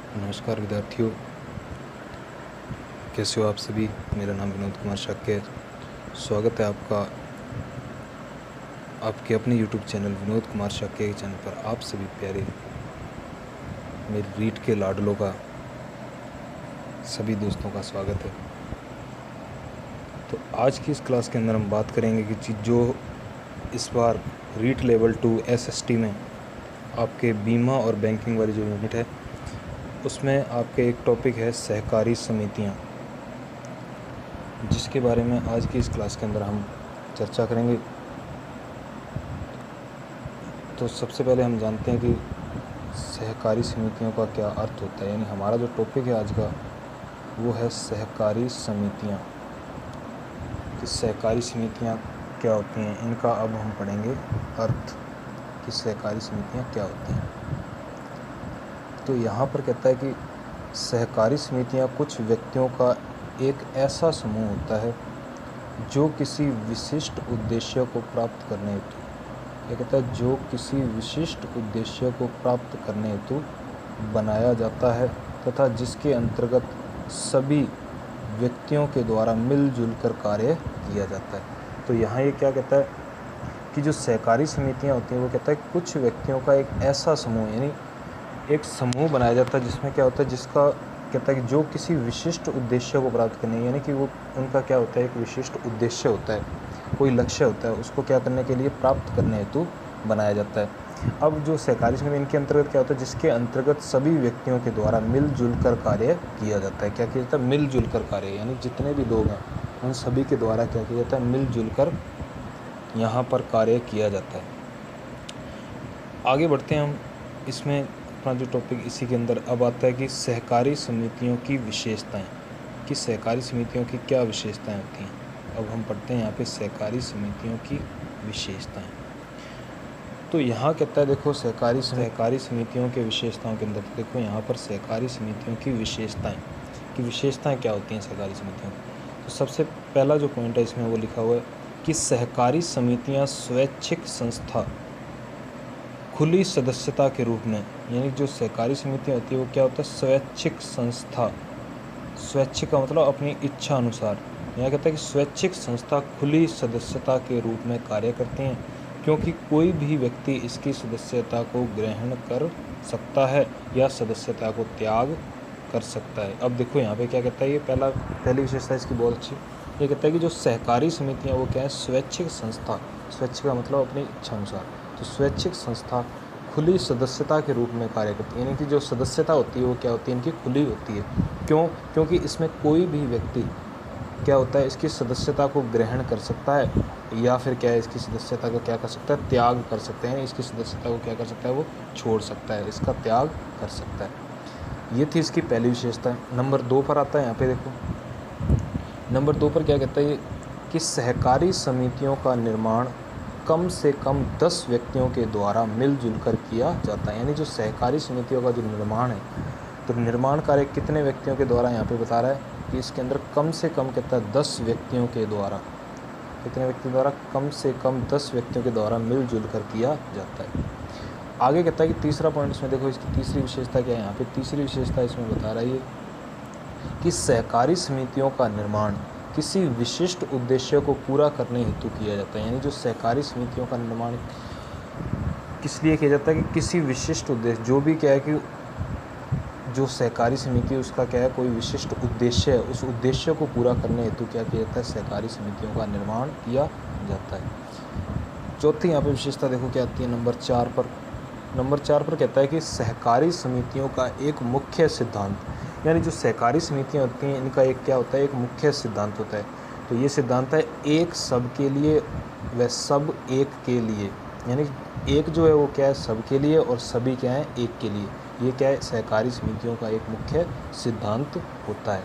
नमस्कार विद्यार्थियों, कैसे हो आप सभी। मेरा नाम विनोद कुमार शाक्य है। स्वागत है आपका आपके अपने YouTube चैनल विनोद कुमार शाक्य के चैनल पर। आप सभी प्यारे मेरे रीट के लाडलों का सभी दोस्तों का स्वागत है। तो आज की इस क्लास के अंदर हम बात करेंगे कि जो इस बार रीट लेवल 2 SST में आपके बीमा और बैंकिंग वाली जो यूनिट है उसमें आपके एक टॉपिक है सहकारी समितियाँ, जिसके बारे में आज की इस क्लास के अंदर हम चर्चा करेंगे। तो सबसे पहले हम जानते हैं कि सहकारी समितियों का क्या अर्थ होता है। यानी हमारा जो टॉपिक है आज का वो है सहकारी समितियाँ। कि सहकारी समितियाँ क्या होती हैं, इनका अब हम पढ़ेंगे अर्थ कि सहकारी समितियाँ क्या होती हैं। तो यहाँ पर कहता है कि सहकारी समितियाँ कुछ व्यक्तियों का एक ऐसा समूह होता है जो किसी विशिष्ट उद्देश्य को प्राप्त करने हेतु, ये कहता है जो किसी विशिष्ट उद्देश्य को प्राप्त करने हेतु बनाया जाता है तथा जिसके अंतर्गत सभी व्यक्तियों के द्वारा मिलजुल कर कार्य किया जाता है। तो यहाँ ये क्या कहता है कि जो सहकारी समितियाँ होती हैं वो कहता है कुछ व्यक्तियों का एक ऐसा समूह, यानी एक समूह बनाया जाता है जिसमें क्या होता है, जिसका कहता है कि जो किसी विशिष्ट उद्देश्य को प्राप्त करने, यानी कि वो उनका क्या होता है, एक विशिष्ट उद्देश्य होता है, कोई लक्ष्य होता है, उसको क्या करने के लिए प्राप्त करने हेतु बनाया जाता है। अब जो सहकारी समिति इनके अंतर्गत क्या होता है, जिसके अंतर्गत सभी व्यक्तियों के द्वारा मिलजुल कर कार्य किया जाता है। क्या किया जाता है, मिलजुल कर कार्य, यानी जितने भी लोग हैं उन सभी के द्वारा क्या किया जाता है, मिलजुल कर यहाँ पर कार्य किया जाता है। आगे बढ़ते हैं हम इसमें। अपना जो टॉपिक इसी के अंदर अब आता है कि सहकारी समितियों की विशेषताएं, कि सहकारी समितियों की क्या विशेषताएं होती हैं। अब हम पढ़ते हैं यहाँ पे सहकारी समितियों की विशेषताएं। तो यहाँ कहता है देखो सहकारी समितियों के विशेषताओं के अंदर देखो यहाँ पर सहकारी समितियों की विशेषताएं क्या होती हैं सहकारी समितियों की। तो सबसे पहला जो पॉइंट है इसमें वो लिखा हुआ है कि सहकारी समितियाँ स्वैच्छिक संस्था खुली सदस्यता के रूप में, यानी जो सहकारी समितियाँ होती है वो क्या होता है, स्वैच्छिक संस्था। स्वैच्छिक का मतलब अपनी इच्छा अनुसार। यहाँ कहता है कि स्वैच्छिक संस्था खुली सदस्यता के रूप में कार्य करती हैं, क्योंकि कोई भी व्यक्ति इसकी सदस्यता को ग्रहण कर सकता है या सदस्यता को त्याग कर सकता है। अब देखो यहाँ पे क्या कहता है, ये पहली विशेषता इसकी बहुत अच्छी। ये कहता है कि जो सहकारी समितियाँ वो क्या है, स्वैच्छिक संस्था। स्वैच्छिक का मतलब अपनी इच्छा अनुसार। तो स्वैच्छिक संस्था खुली सदस्यता के रूप में कार्य करती है, यानी कि जो सदस्यता होती है वो क्या होती है, इनकी खुली होती है। क्यों? क्योंकि इसमें कोई भी व्यक्ति क्या होता है, इसकी सदस्यता को ग्रहण कर सकता है या फिर क्या है, इसकी सदस्यता का क्या कर सकता है, त्याग कर सकते हैं। इसकी सदस्यता को क्या कर सकता है, वो छोड़ सकता है, इसका त्याग कर सकता है। ये थी इसकी पहली विशेषता। नंबर 2 पर आता है। यहाँ पे देखो नंबर 2 पर क्या कहता है कि सहकारी समितियों का निर्माण कम से कम 10 व्यक्तियों के द्वारा मिलजुल कर किया जाता है। यानी जो सहकारी समितियों का जो निर्माण है, तो निर्माण कार्य कितने व्यक्तियों के द्वारा यहाँ पे बता रहा है कि इसके अंदर कम से कम कहता है 10 व्यक्तियों के द्वारा, कितने व्यक्ति द्वारा, कम से कम 10 व्यक्तियों के द्वारा मिलजुल कर किया जाता है। आगे कहता है कि तीसरा पॉइंट इसमें देखो, इसकी तीसरी विशेषता क्या है। यहाँ पे तीसरी विशेषता इसमें बता रहा है कि सहकारी समितियों का निर्माण किसी विशिष्ट उद्देश्य को पूरा करने हेतु किया जाता है। यानी जो सहकारी समितियों का निर्माण किस लिए किया जाता है, कि किसी विशिष्ट उद्देश्य, जो भी क्या है कि जो सहकारी समिति उसका क्या है, कोई विशिष्ट उद्देश्य है, उस उद्देश्य को पूरा करने हेतु क्या किया जाता है, सहकारी समितियों का निर्माण किया जाता है। चौथी यहाँ पे विशेषता देखो क्या आती है नंबर 4 पर। नंबर 4 पर कहता है कि सहकारी समितियों का एक मुख्य सिद्धांत, यानी जो सहकारी समितियाँ होती हैं इनका एक क्या होता है, एक मुख्य सिद्धांत होता है। तो ये सिद्धांत है एक सब के लिए व सब एक के लिए। यानी एक जो है वो क्या है, सब के लिए, और सभी क्या है, एक के लिए। ये क्या है, सहकारी समितियों का एक मुख्य सिद्धांत होता है।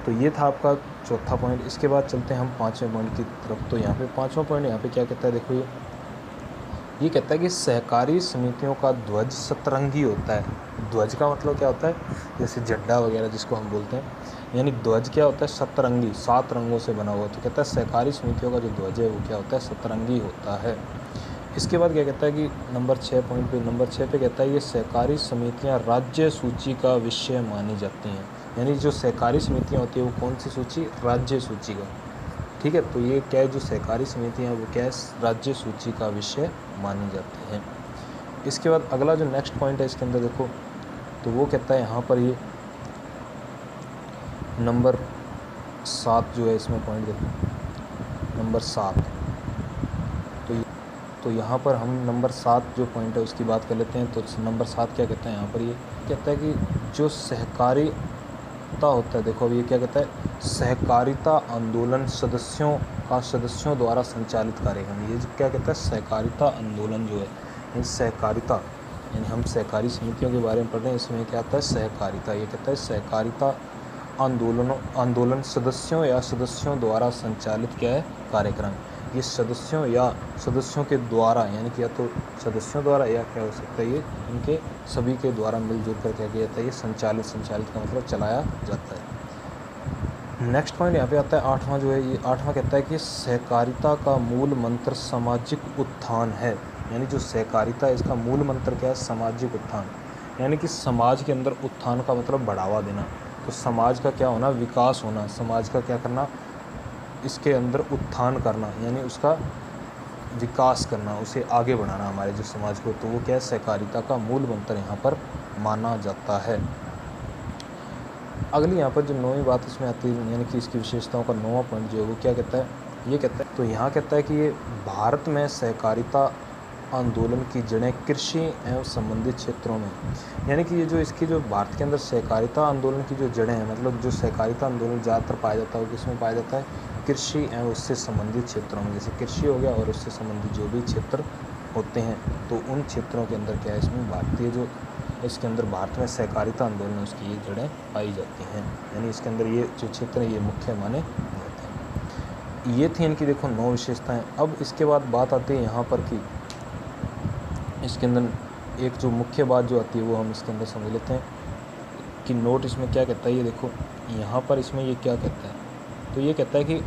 तो ये था आपका चौथा पॉइंट। इसके बाद चलते हैं हम 5वें पॉइंट की तरफ। तो यहाँ पे 5वां पॉइंट यहाँ पे क्या कहता है, देखो ये कहता है कि सहकारी समितियों का ध्वज सतरंगी होता है। ध्वज का मतलब क्या होता है, जैसे झंडा वगैरह जिसको हम बोलते हैं, यानी ध्वज क्या होता है, सतरंगी, 7 रंगों से बना हुआ। तो कहता है सहकारी समितियों का जो ध्वज है वो क्या होता है, सतरंगी होता है। इसके बाद क्या कहता है कि नंबर 6 पॉइंट पे, नंबर 6 पे कहता है ये सहकारी समितियां राज्य सूची का विषय मानी जाती हैं। यानी जो सहकारी समितियां होती है वो कौन सी सूची? राज्य सूची का। ठीक है, तो ये क्या है, जो सहकारी समितियां वो क्या है, राज्य सूची का विषय मानी जाती हैं। इसके बाद अगला जो नेक्स्ट पॉइंट है इसके अंदर देखो, तो वो कहता है यहाँ पर ये नंबर 7 जो है इसमें पॉइंट देखो, नंबर 7। तो यहाँ पर हम नंबर 7 जो पॉइंट है उसकी बात कर लेते हैं। तो नंबर 7 क्या कहता है यहाँ पर, ये कहता है कि जो सहकारिता होता है, देखो अब ये क्या कहता है, सहकारिता आंदोलन सदस्यों द्वारा संचालित कार्यक्रम। ये जो क्या कहता है, सहकारिता आंदोलन जो है, ये सहकारिता, यानी हम सहकारी समितियों के बारे में पढ़ रहे हैं, इसमें क्या आता है, सहकारिता। ये कहता है सहकारिता आंदोलन सदस्यों द्वारा संचालित क्या है, कार्यक्रम। ये सदस्यों के द्वारा, यानी कि या तो सदस्यों द्वारा या क्या हो सकता है, ये इनके सभी के द्वारा मिलजुल कर क्या किया जाता है, ये संचालित का मतलब चलाया जाता है। नेक्स्ट पॉइंट यहाँ पे आता है 8वां जो है, ये 8वां कहता है कि सहकारिता का मूल मंत्र सामाजिक उत्थान है। यानी जो सहकारिता है इसका मूल मंत्र क्या है, सामाजिक उत्थान। यानी कि समाज के अंदर उत्थान का मतलब बढ़ावा देना, तो समाज का क्या होना, विकास होना, समाज का क्या करना, इसके अंदर उत्थान करना, यानी उसका विकास करना, उसे आगे बढ़ाना हमारे जो समाज को, तो वो क्या है, सहकारिता का मूल मंत्र यहाँ पर माना जाता है। अगली यहाँ पर जो 9वीं बात इसमें आती है, यानी कि इसकी विशेषताओं का 9वां पॉइंट जो है वो क्या कहता है, ये कहता है, तो यहाँ कहता है कि ये भारत में सहकारिता आंदोलन की जड़ें कृषि एवं संबंधित क्षेत्रों में, यानी कि ये जो इसकी जो भारत के अंदर सहकारिता आंदोलन की जो जड़ें हैं, मतलब जो सहकारिता आंदोलन ज़्यादातर पाया जाता है वो किसमें पाया जाता है, कृषि एवं उससे संबंधित क्षेत्रों में। जैसे कृषि हो गया और उससे संबंधित जो भी क्षेत्र होते हैं, तो उन क्षेत्रों के अंदर क्या है, इसमें भारतीय जो इसके अंदर भारत में सहकारिता आंदोलन उसकी ये जड़ें पाई जाती हैं। यानी इसके अंदर ये जो क्षेत्र है ये मुख्य माने जाते हैं। ये थी इनकी देखो 9 विशेषताएँ। अब इसके बाद बात आती है यहाँ पर कि इसके अंदर एक जो मुख्य बात जो आती है वो हम इसके अंदर समझ लेते हैं कि नोट इसमें क्या कहता है। ये देखो यहाँ पर इसमें ये क्या कहता है, तो ये कहता है कि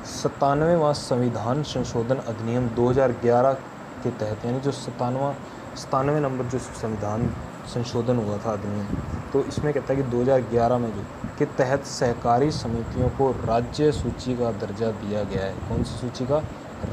97वां संविधान संशोधन अधिनियम 2011 के तहत, यानी जो 97 नंबर जो संविधान संशोधन हुआ था अधिनियम, तो इसमें कहता है कि 2011 में जो के तहत सहकारी समितियों को राज्य सूची का दर्जा दिया गया है। कौन सी सूची का,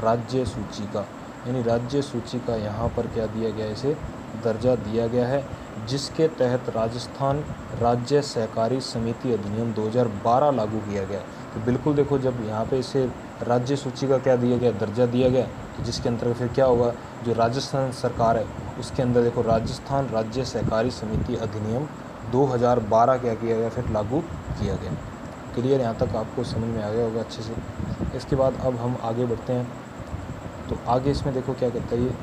राज्य सूची का, यानी राज्य सूची का यहाँ पर क्या दिया गया है, इसे दर्जा दिया गया है, जिसके तहत राजस्थान राज्य सहकारी समिति अधिनियम 2012 लागू किया गया। तो बिल्कुल देखो, जब यहाँ पे इसे राज्य सूची का क्या दिया गया, दर्जा दिया गया, तो जिसके अंतर्गत फिर क्या होगा, जो राजस्थान सरकार है उसके अंदर देखो राजस्थान राज्य सहकारी समिति अधिनियम 2012 क्या किया गया, फिर लागू किया गया। क्लियर, यहाँ तक आपको समझ में आ गया होगा अच्छे से। इसके बाद अब हम आगे बढ़ते हैं, तो आगे इसमें देखो क्या कहता है, ये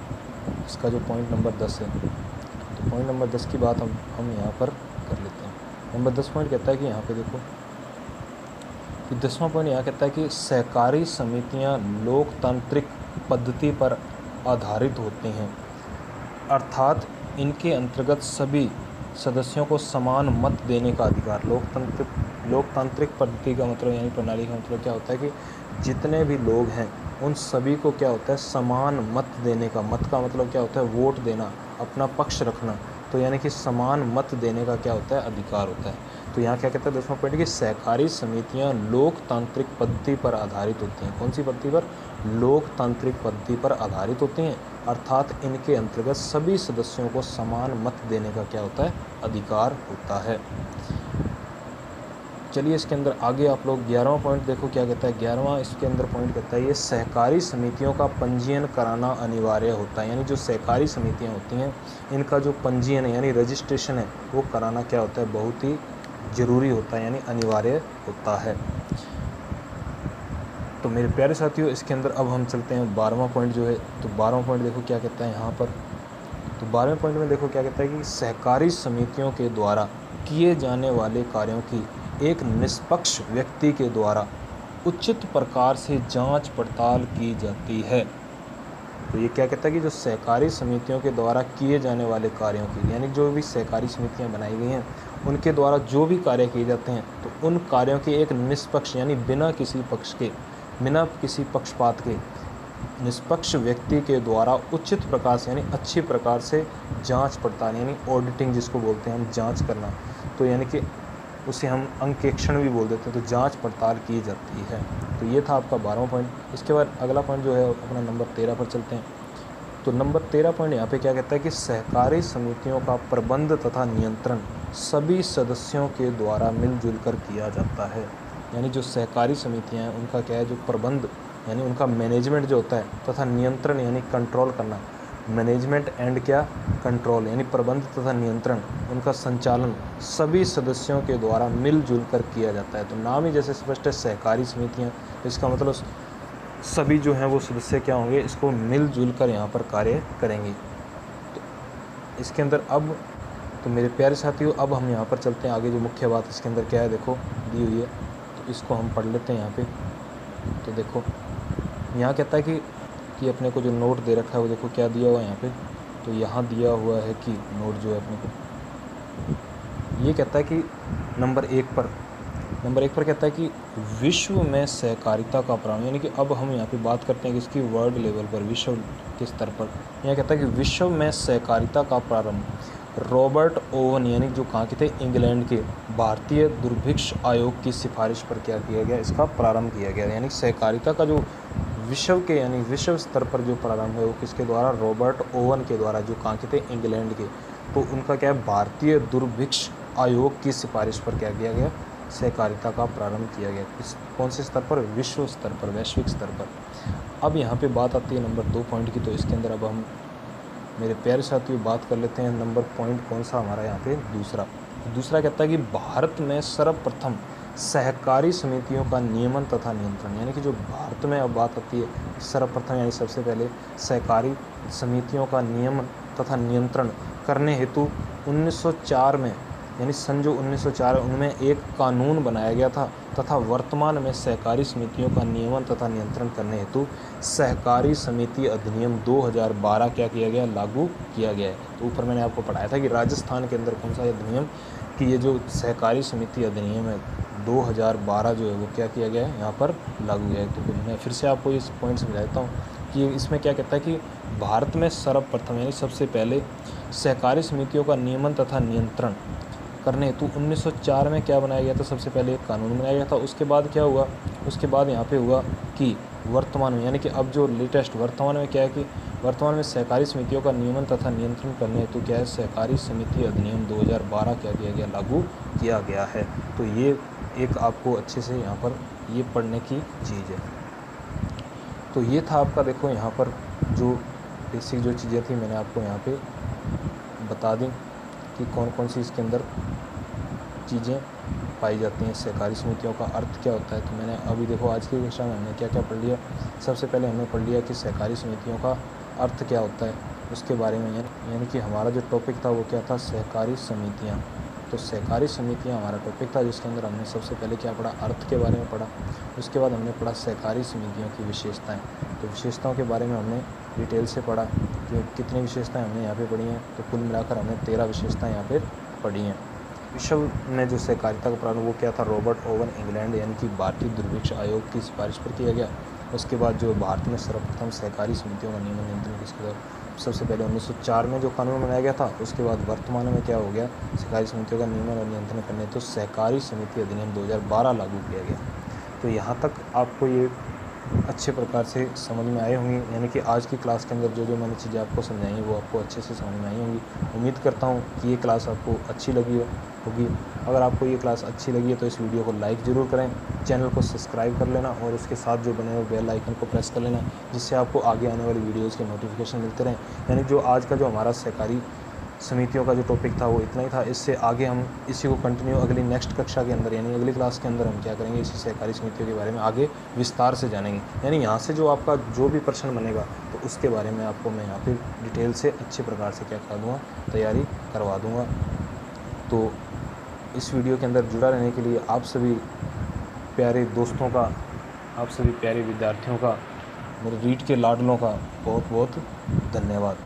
इसका जो पॉइंट नंबर 10 है, तो पॉइंट नंबर 10 की बात हम यहाँ पर कर लेते हैं। नंबर 10 पॉइंट कहता है कि यहाँ पे देखो कि 10वां पॉइंट यहाँ कहता है कि सहकारी समितियाँ लोकतांत्रिक पद्धति पर आधारित होती हैं, अर्थात इनके अंतर्गत सभी सदस्यों को समान मत देने का अधिकार। लोकतांत्रिक पद्धति का मतलब, यानी प्रणाली का मतलब क्या होता है कि जितने भी लोग हैं उन सभी को क्या होता है, समान मत देने का। मत का मतलब क्या होता है, वोट देना, अपना पक्ष रखना, तो यानी कि समान मत देने का क्या होता है, अधिकार होता है। तो यहाँ क्या कहता है 10वां पॉइंट कि सहकारी समितियाँ लोकतांत्रिक पद्धति पर आधारित होती हैं। कौन सी पद्धति पर, लोकतांत्रिक पद्धति पर आधारित होती हैं, अर्थात इनके अंतर्गत सभी सदस्यों को समान मत देने का क्या होता है, अधिकार होता है। चलिए इसके अंदर आगे आप लोग 11वां पॉइंट देखो क्या कहता है। 11वां इसके अंदर पॉइंट कहता है ये सहकारी समितियों का पंजीयन कराना अनिवार्य होता है। यानी जो सहकारी समितियां होती हैं इनका जो पंजीयन है यानी रजिस्ट्रेशन है वो कराना क्या होता है, बहुत ही ज़रूरी होता है, यानी अनिवार्य होता है। तो मेरे प्यारे साथियों इसके अंदर अब हम चलते हैं 12वां पॉइंट जो है। तो 12वां पॉइंट देखो क्या कहता है यहाँ पर। तो 12वें पॉइंट में देखो क्या कहता है कि सहकारी समितियों के द्वारा किए जाने वाले कार्यों की एक निष्पक्ष व्यक्ति के द्वारा उचित प्रकार से जांच पड़ताल की जाती है। तो ये क्या कहता है कि जो सहकारी समितियों के द्वारा किए जाने वाले कार्यों की, यानी जो भी सहकारी समितियां बनाई गई हैं उनके द्वारा जो भी कार्य किए जाते हैं तो उन कार्यों की एक निष्पक्ष यानी बिना किसी पक्ष के, बिना किसी पक्षपात के निष्पक्ष व्यक्ति के द्वारा उचित प्रकार से यानी अच्छी प्रकार से जांच पड़ताल यानी ऑडिटिंग जिसको बोलते हैं हम, जांच करना, तो यानी कि उसे हम अंकेक्षण भी बोल देते हैं, तो जांच पड़ताल की जाती है। तो ये था आपका 12वां पॉइंट। इसके बाद अगला पॉइंट जो है अपना नंबर 13 पर चलते हैं। तो नंबर 13 पॉइंट यहाँ पे क्या कहता है कि सहकारी समितियों का प्रबंध तथा नियंत्रण सभी सदस्यों के द्वारा मिलजुल कर किया जाता है। यानी जो सहकारी समितियाँ हैं उनका क्या है, जो प्रबंध यानी उनका मैनेजमेंट जो होता है तथा नियंत्रण यानी कंट्रोल करना, मैनेजमेंट एंड क्या कंट्रोल यानी प्रबंध तथा नियंत्रण, उनका संचालन सभी सदस्यों के द्वारा मिलजुल कर किया जाता है। तो नाम ही जैसे स्पष्ट है सहकारी समितियाँ, इसका मतलब सभी जो हैं वो सदस्य क्या होंगे, इसको मिलजुल कर यहाँ पर कार्य करेंगे। तो इसके अंदर अब तो मेरे प्यारे साथियों अब हम यहाँ पर चलते हैं आगे। जो मुख्य बात इसके अंदर क्या है देखो दी हुई है, तो इसको हम पढ़ लेते हैं यहाँ पे। तो देखो यहाँ कहता है कि अपने को जो नोट दे रखा है वो देखो क्या दिया हुआ है यहाँ पे। तो यहाँ दिया हुआ है कि नोट जो है अपने को ये कहता है कि नंबर एक पर कहता है कि विश्व में सहकारिता का प्रारंभ, यानी कि अब हम यहाँ पे बात करते हैं कि इसकी वर्ल्ड लेवल पर, विश्व के स्तर पर। यहाँ कहता है कि विश्व में सहकारिता का प्रारंभ रॉबर्ट ओवन यानी जो कहाँ के थे, इंग्लैंड के, भारतीय दुर्भिक्ष आयोग की सिफारिश पर क्या किया गया, इसका प्रारंभ किया गया। यानी सहकारिता का जो विश्व के यानी विश्व स्तर पर जो प्रारंभ है वो किसके द्वारा, रॉबर्ट ओवन के द्वारा, जो कहाँ के थे, इंग्लैंड के। तो उनका क्या है, भारतीय दुर्भिक्ष आयोग की सिफारिश पर क्या किया गया, सहकारिता का प्रारंभ किया गया। इस कौन से स्तर पर, विश्व स्तर पर, वैश्विक स्तर पर। अब यहाँ पे बात आती है नंबर 2 पॉइंट की। तो इसके अंदर अब हम मेरे प्यारे साथियों बात कर लेते हैं नंबर पॉइंट कौन सा हमारा यहाँ पे, दूसरा कहता है कि भारत में सर्वप्रथम सहकारी समितियों का नियमन तथा नियंत्रण, यानी कि जो भारत में अब बात आती है सर्वप्रथम यानी सबसे पहले सहकारी समितियों का नियमन तथा नियंत्रण करने हेतु 1904 में यानी सन जो 1904 उनमें एक कानून बनाया गया था, तथा वर्तमान में सहकारी समितियों का नियमन तथा नियंत्रण करने हेतु सहकारी समिति अधिनियम 2012 क्या किया गया, लागू किया गया है। तो ऊपर मैंने आपको पढ़ाया था कि राजस्थान के अंदर कौन सा अधिनियम, कि ये जो सहकारी समिति अधिनियम है 2012 जो है वो क्या किया गया है, यहाँ पर लागू किया है। तो मैं फिर से आपको इस पॉइंट समझा देता हूँ कि इसमें क्या कहता है कि भारत में सर्वप्रथम यानी सबसे पहले सहकारी समितियों का नियमन तथा नियंत्रण करने हेतु 1904 में क्या बनाया गया था, सबसे पहले एक कानून बनाया गया था। उसके बाद क्या हुआ, उसके बाद यहाँ पे हुआ कि वर्तमान में यानी कि अब जो लेटेस्ट वर्तमान में क्या है कि वर्तमान में सहकारी समितियों का नियमन तथा नियंत्रण करने हेतु क्या है, सहकारी समिति अधिनियम 2012 क्या किया गया, लागू किया गया है। तो ये एक आपको अच्छे से यहाँ पर ये पढ़ने की चीज़ है। तो ये था आपका देखो यहाँ पर जो बेसिक जो चीज़ें थी मैंने आपको यहाँ पे बता दी कि कौन कौन सी इसके अंदर चीज़ें पाई जाती हैं। सहकारी समितियों का अर्थ क्या होता है, तो मैंने अभी देखो आज की कक्षा में हमने क्या क्या पढ़ लिया। सबसे पहले हमने पढ़ लिया कि सहकारी समितियों का अर्थ क्या होता है, उसके बारे में यानी कि हमारा जो टॉपिक था वो क्या था, सहकारी समितियाँ। तो सहकारी समितियाँ हमारा टॉपिक था जिसके अंदर हमने सबसे पहले क्या पढ़ा, अर्थ के बारे में पढ़ा। उसके बाद हमने पढ़ा सहकारी समितियों की विशेषताएँ। तो विशेषताओं के बारे में हमने डिटेल से पढ़ा कि कितनी विशेषताएं हमने यहाँ पे पढ़ी हैं। तो कुल मिलाकर हमने 13 विशेषताएं यहाँ पे पढ़ी हैं। विश्व में जो सहकारिता का प्रारंभ वो क्या था, रॉबर्ट ओवन इंग्लैंड यानी कि भारतीय दुर्भिक्ष आयोग की सिफारिश पर किया गया। उसके बाद जो भारत में सर्वप्रथम सहकारी समितियों का नियमन नियंत्रण किसके द्वारा, सबसे पहले 1904 में जो कानून बनाया गया था। उसके बाद वर्तमान में क्या हो गया, सहकारी समितियों का नियमन और नियंत्रण करने तो सहकारी समिति अधिनियम 2012 लागू किया गया। तो यहाँ तक आपको ये अच्छे प्रकार से समझ में आए होंगे, यानी कि आज की क्लास के अंदर जो जो मैंने चीज़ें आपको समझाई वो आपको अच्छे से समझ में आई होंगी। उम्मीद करता हूँ कि ये क्लास आपको अच्छी लगी होगी। अगर आपको ये क्लास अच्छी लगी है तो इस वीडियो को लाइक ज़रूर करें, चैनल को सब्सक्राइब कर लेना और उसके साथ जो बने हुए बेल आइकन को प्रेस कर लेना, जिससे आपको आगे आने वाली वीडियोज़ के नोटिफिकेशन मिलते रहें। यानी जो आज का जो हमारा सहकारी समितियों का जो टॉपिक था वो इतना ही था। इससे आगे हम इसी को कंटिन्यू अगली नेक्स्ट कक्षा के अंदर यानी अगली क्लास के अंदर हम क्या करेंगे, इसी सहकारी समितियों के बारे में आगे विस्तार से जानेंगे। यानी यहाँ से जो आपका जो भी प्रश्न बनेगा तो उसके बारे में आपको मैं यहाँ पे डिटेल से अच्छे प्रकार से क्या कर दूँगा, तैयारी करवा दूँगा। तो इस वीडियो के अंदर जुड़ा रहने के लिए आप सभी प्यारे दोस्तों का, आप सभी प्यारे विद्यार्थियों का, मेरे रीड के लाडलों का बहुत बहुत धन्यवाद।